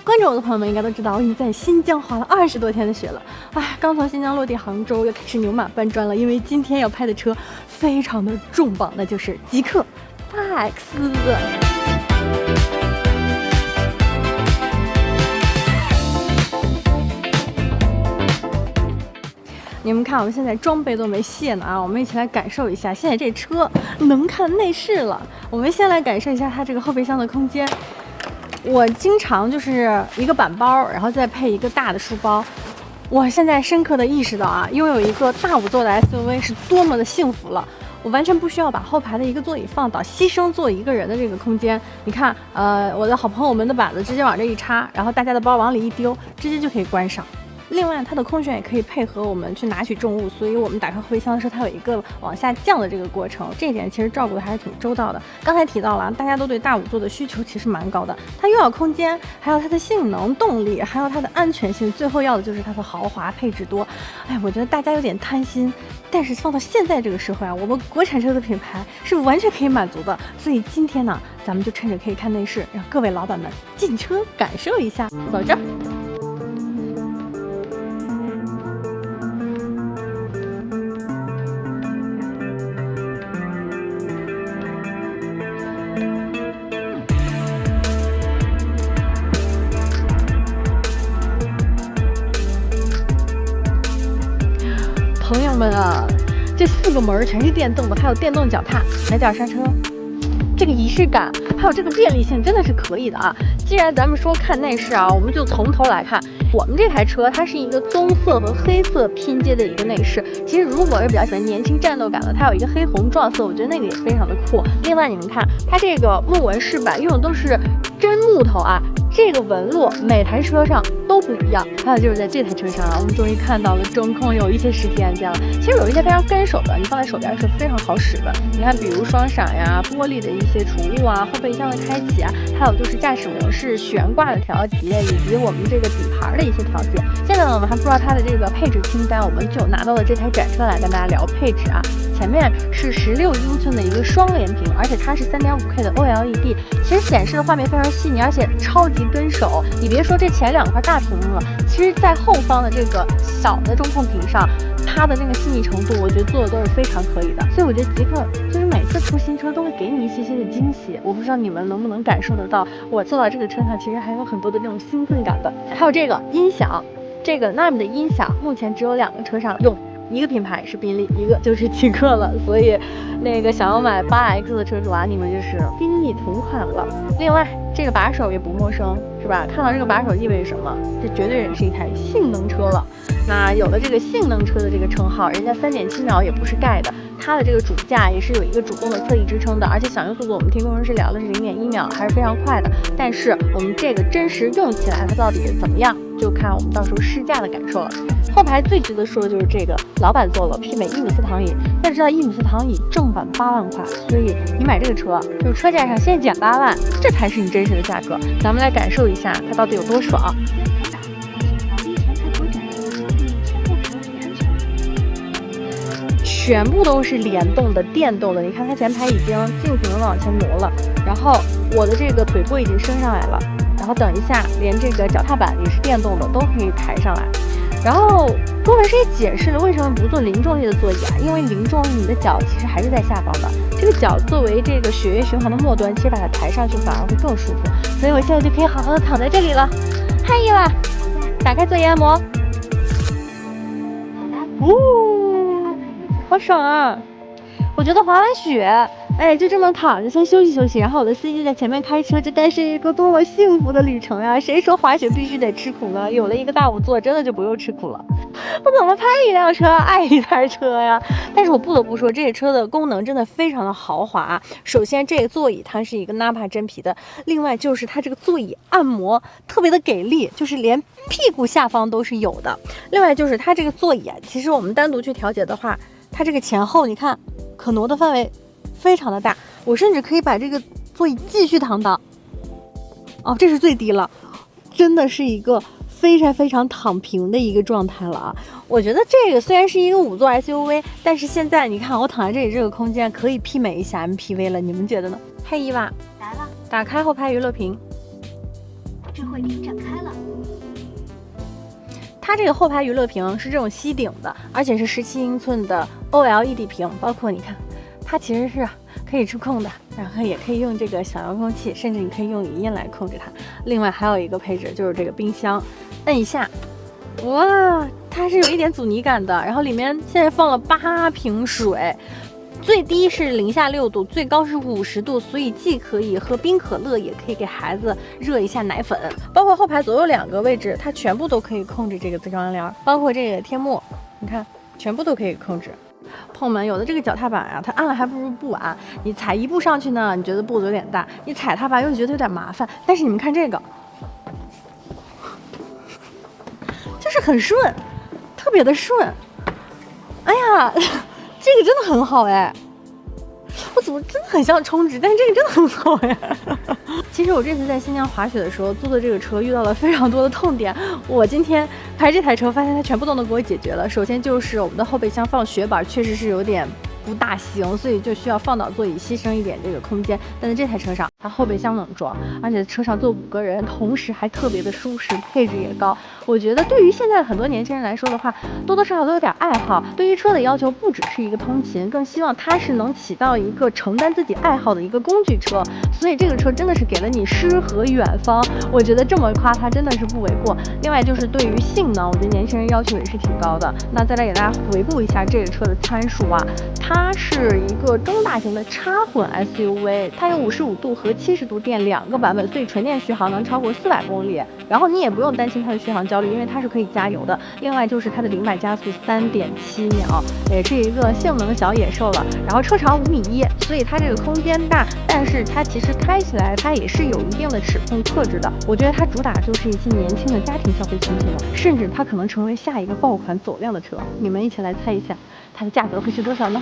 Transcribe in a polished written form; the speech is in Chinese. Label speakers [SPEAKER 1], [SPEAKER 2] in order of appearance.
[SPEAKER 1] 关注我的朋友们应该都知道，我已经在新疆滑了20多天的雪了。哎，刚从新疆落地杭州，又开始牛马搬砖了。因为今天要拍的车非常的重磅，那就是极氪 8X。你们看，我们现在装备都没卸呢啊！我们一起来感受一下，现在这车能看内饰了。我们先来感受一下它这个后备箱的空间。我经常就是一个板包，然后再配一个大的书包。我现在深刻的意识到啊，拥有一个大5座的 SUV 是多么的幸福了。我完全不需要把后排的一个座椅放倒，牺牲坐一个人的这个空间。你看，我的好朋友们的板子直接往这一插，然后大家的包往里一丢，直接就可以关上。另外，它的空悬也可以配合我们去拿取重物，所以我们打开后备箱的时候，它有一个往下降的这个过程，这一点其实照顾的还是挺周到的。刚才提到了，大家都对大5座的需求其实蛮高的，它又要空间，还有它的性能、动力，还有它的安全性，最后要的就是它的豪华配置多。哎，我觉得大家有点贪心，但是放到现在这个社会啊，我们国产车的品牌是完全可以满足的。所以今天呢，咱们就趁着可以看内饰，让各位老板们进车感受一下。走着。朋友们啊，这4个门全是电动的，还有电动脚踏、踩脚刹车，这个仪式感还有这个便利性真的是可以的啊！既然咱们说看内饰啊，我们就从头来看。我们这台车它是一个棕色和黑色拼接的一个内饰。其实如果是比较喜欢年轻战斗感的，它有一个黑红撞色，我觉得那个也非常的酷。另外你们看，它这个木纹饰板用的都是真木头啊。这个纹路每台车上都不一样，还有就是在这台车上啊，我们终于看到了中控有一些实体按键了。其实有一些非常跟手的，你放在手边是非常好使的。你看，比如双闪呀、玻璃的一些储物啊、后备箱的开启啊，还有就是驾驶模式悬挂的调节，以及我们这个底盘的一些调节。现在呢，我们还不知道它的这个配置清单，我们就拿到了这台展车来跟大家聊配置啊。前面是16英寸的一个双联屏，而且它是3.5K 的 OLED， 其实显示的画面非常细腻，而且超级跟手。你别说这前2块大屏幕了，其实在后方的这个小的中控屏上，它的那个细腻程度，我觉得做的都是非常可以的。所以我觉得极氪就是每次出新车都会给你一些的惊喜。我不知道你们能不能感受得到，我坐到这个车上其实还有很多的这种兴奋感的。还有这个音响，这个 NAM 的音响目前只有2个车上用。一个品牌是宾利，一个就是极氪了，所以那个想要买8X 的车主啊，你们就是宾利同款了。另外，这个把手也不陌生，是吧？看到这个把手意味着什么？这绝对是一台性能车了。那有了这个性能车的这个称号，人家3.7秒也不是盖的，它的这个主驾也是有一个主动的侧翼支撑的，而且响应速度我们听工程师聊的是0.1秒，还是非常快的。但是我们这个真实用起来它到底怎么样，就看我们到时候试驾的感受了。后排最值得说的就是这个老板座了，媲美1.4米躺椅。要知道1.4米躺椅正版8万块，所以你买这个车就是车价上现减8万，这才是你真实的价格。咱们来感受一下它到底有多爽。全部都是联动的、电动的。你看它前排已经尽可能往前挪了，然后我的这个腿部已经升上来了，然后等一下连这个脚踏板也是电动的，都可以抬上来。然后工程师也解释了为什么不做零重力的座椅啊，因为零重力你的脚其实还是在下方的，这个脚作为这个血液循环的末端，其实把它抬上去反而会更舒服。所以我现在就可以好好的躺在这里了。嗨呀，打开座椅按摩。好爽啊！我觉得滑完雪，哎，就这么躺着先休息休息，然后我的司机在前面开车，这该是一个多么幸福的旅程呀！谁说滑雪必须得吃苦呢？有了一个大5座，真的就不用吃苦了。我怎么拍一辆车爱一台车呀？但是我不得不说，这个车的功能真的非常的豪华。首先，这个座椅它是一个 Nappa 真皮的，另外就是它这个座椅按摩特别的给力，就是连屁股下方都是有的。另外就是它这个座椅啊，其实我们单独去调节的话，它这个前后你看可挪的范围非常的大，我甚至可以把这个座椅继续躺倒。哦，这是最低了，真的是一个非常躺平的一个状态了啊！我觉得这个虽然是一个5座 SUV， 但是现在你看我躺在这里，这个空间可以媲美一下 MPV 了，你们觉得呢？嘿，伊娃来了，打开后排娱乐屏，
[SPEAKER 2] 智慧屏展开了。
[SPEAKER 1] 它这个后排娱乐屏是这种吸顶的，而且是17英寸的 OLED 屏，包括你看，它其实是可以触控的，然后也可以用这个小遥控器，甚至你可以用语音来控制它。另外还有一个配置就是这个冰箱，摁一下，哇，它是有一点阻尼感的。然后里面现在放了8瓶水。最低是零下6度，最高是50度，所以既可以喝冰可乐，也可以给孩子热一下奶粉。包括后排左右2个位置，它全部都可以控制这个自装帘，包括这个天幕，你看全部都可以控制。朋友们，有的这个脚踏板啊，它按了还不如不按。你踩一步上去呢，你觉得步子有点大；你踩它吧，又觉得有点麻烦。但是你们看这个，就是很顺，特别的顺。哎呀！这个真的很好哎，我怎么真的很像充值，但是这个真的很好哎。其实我这次在新疆滑雪的时候租的这个车遇到了非常多的痛点，我今天拍这台车发现它全部都能给我解决了。首先就是我们的后备箱放雪板确实是有点不大行，所以就需要放倒座椅牺牲一点这个空间。但在这台车上，它后备箱能装，而且车上坐5个人，同时还特别的舒适，配置也高。我觉得对于现在很多年轻人来说的话，多多少少都有点爱好。对于车的要求不只是一个通勤，更希望它是能起到一个承担自己爱好的一个工具车。所以这个车真的是给了你诗和远方，我觉得这么夸它真的是不为过。另外就是对于性能，我觉得年轻人要求也是挺高的。那再来给大家回顾一下这个车的参数啊，它是一个中大型的插混 SUV， 它有55度和70度电2个版本，所以纯电续航能超过400公里。然后你也不用担心它的续航焦虑，因为它是可以加油的。另外就是它的0-100加速3.7秒，也是一个性能小野兽了。然后车长5.1米，所以它这个空间大，但是它其实开起来它也是有一定的尺寸克制的。我觉得它主打就是一些年轻的家庭消费群体了，甚至它可能成为下一个爆款走量的车。你们一起来猜一下，它的价格会是多少呢？